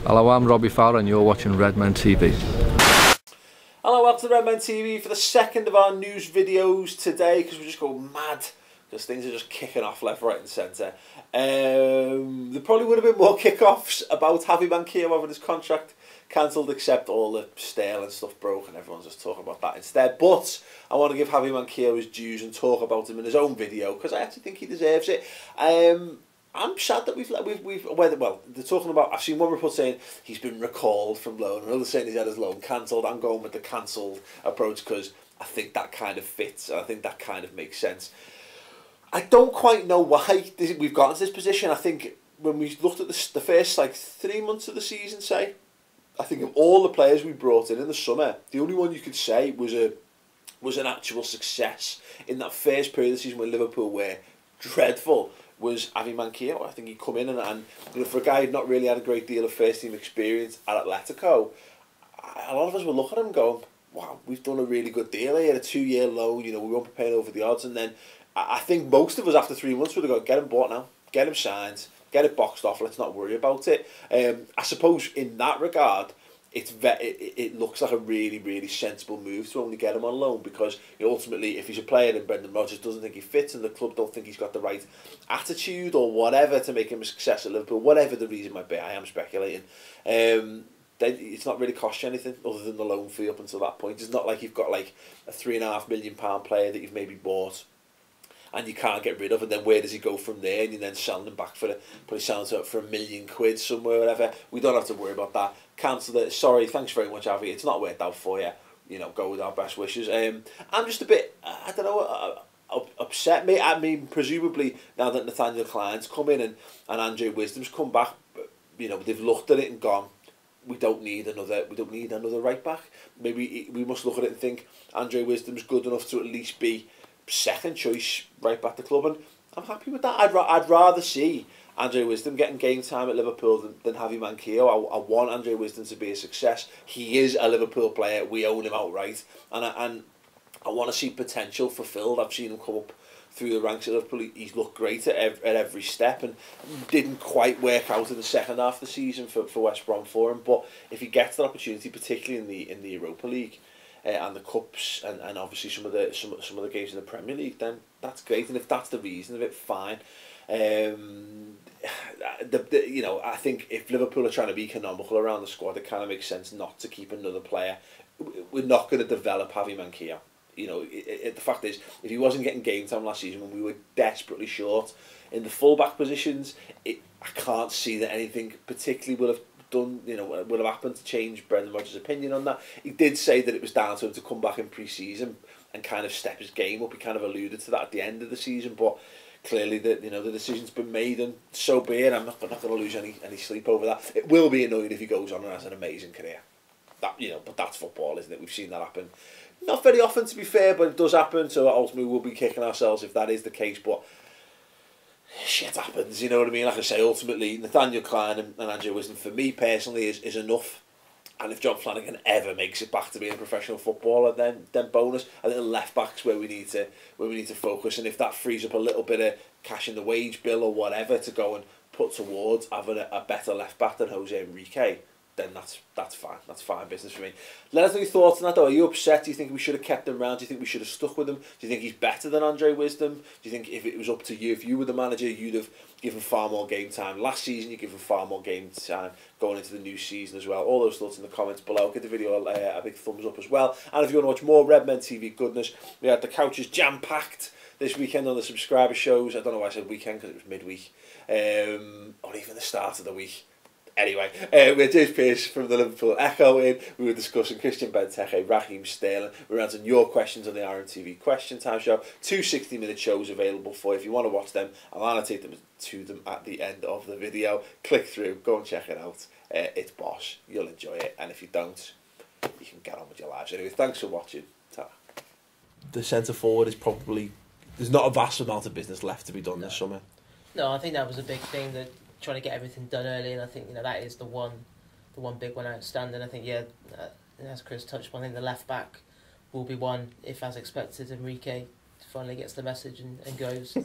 Hello, I'm Robbie Fowler and you're watching Redmen TV. Hello, welcome to Redmen TV for the second of our news videos today, because we're just going mad because things are just kicking off left, right and centre. There probably would have been more kick-offs about Javier Manquillo having his contract cancelled, except all the Sterling stuff broke and everyone's just talking about that instead. But I want to give Javier Manquillo his dues and talk about him in his own video, because I actually think he deserves it. I'm sad that they're talking about, I've seen one report saying he's been recalled from loan, another saying he's had his loan cancelled. I'm going with the cancelled approach because I think that kind of fits and I think that kind of makes sense. I don't quite know why we've gotten to this position. I think when we looked at the first 3 months of the season, say, I think of all the players we brought in the summer, the only one you could say was an actual success in that first period of the season when Liverpool were dreadful was Javier Manquillo. I think he'd come in and for a guy who'd not really had a great deal of first team experience at Athletico, a lot of us were looking at him going, wow, we've done a really good deal here, a 2-year loan, we won't be paying over the odds. And then I think most of us after 3 months would have gone, get him bought now, get him signed, get it boxed off, let's not worry about it. I suppose in that regard, it looks like a really, really sensible move to only get him on loan, because ultimately, if he's a player and Brendan Rodgers doesn't think he fits and the club don't think he's got the right attitude or whatever to make him a success at Liverpool, whatever the reason might be, I am speculating, it's not really cost you anything other than the loan fee up until that point. It's not like you've got like a £3.5 million player that you've maybe bought and you can't get rid of, and then where does he go from there? And you then selling him back probably selling him for £1 million somewhere, whatever. We don't have to worry about that. Cancel it. Sorry, thanks very much, Javi. It's not worked out for you. Go with our best wishes. I'm just a bit, I don't know, upset. I mean, presumably now that Nathaniel Klein's come in and Andre Wisdom's come back, they've looked at it and gone, we don't need another right back. Maybe we must look at it and think Andre Wisdom's good enough to at least be second choice right back to the club, and I'm happy with that. I'd rather see Andre Wisdom getting game time at Liverpool than Javier Manquillo. I want Andre Wisdom to be a success. He is a Liverpool player. We own him outright, and I want to see potential fulfilled. I've seen him come up through the ranks at Liverpool. He's looked great at every step, and didn't quite work out in the second half of the season for West Brom for him. But if he gets that opportunity, particularly in the Europa League, and the cups, and obviously some of the games in the Premier League, then that's great. And if that's the reason of it, fine. I think if Liverpool are trying to be economical around the squad, it kind of makes sense not to keep another player. We're not going to develop Javier Manquillo. The fact is, if he wasn't getting game time last season when we were desperately short in the full-back positions, I can't see that anything particularly will have happened to change Brendan Rodgers' opinion on that. He did say that it was down to him to come back in pre-season and kind of step his game up. He kind of alluded to that at the end of the season, but clearly the decision's been made, and so be it. I'm not going to lose any sleep over that. It will be annoying if he goes on and has an amazing career. But that's football, isn't it? We've seen that happen. Not very often, to be fair, but it does happen. So ultimately, we'll be kicking ourselves if that is the case. But shit happens, you know what I mean? Like I say, ultimately, Nathaniel Klein and Andrew Wisdom, for me personally, is enough. And if John Flanagan ever makes it back to being a professional footballer, then bonus. I think the left back's where we need to focus. And if that frees up a little bit of cash in the wage bill or whatever to go and put towards having a better left back than Jose Enrique, then that's fine. That's fine business for me. Let us know your thoughts on that though. Are you upset? Do you think we should have kept him around? Do you think we should have stuck with him? Do you think he's better than Andre Wisdom? Do you think if it was up to you, if you were the manager, you'd have given far more game time? Last season you gave him far more game time going into the new season as well. All those thoughts in the comments below. Give the video a big thumbs up as well. And if you want to watch more Redmen TV goodness, we had the couches jam-packed this weekend on the subscriber shows. I don't know why I said weekend, because it was midweek. Or even the start of the week. Anyway, we had James Pearce from the Liverpool Echo in. We were discussing Christian Benteke, Raheem Sterling. We were answering your questions on the RTV Question Time show. 2 60-minute shows available for you. If you want to watch them, I'll annotate them to them at the end of the video. Click through, go and check it out. It's boss. You'll enjoy it. And if you don't, you can get on with your lives. Anyway, thanks for watching. Ta. The centre forward is probably... There's not a vast amount of business left to be done this summer. No, I think that was a big thing, that trying to get everything done early, and I think that is the one big one outstanding. I think as Chris touched upon, I think the left back will be one if, as expected, Enrique finally gets the message and goes.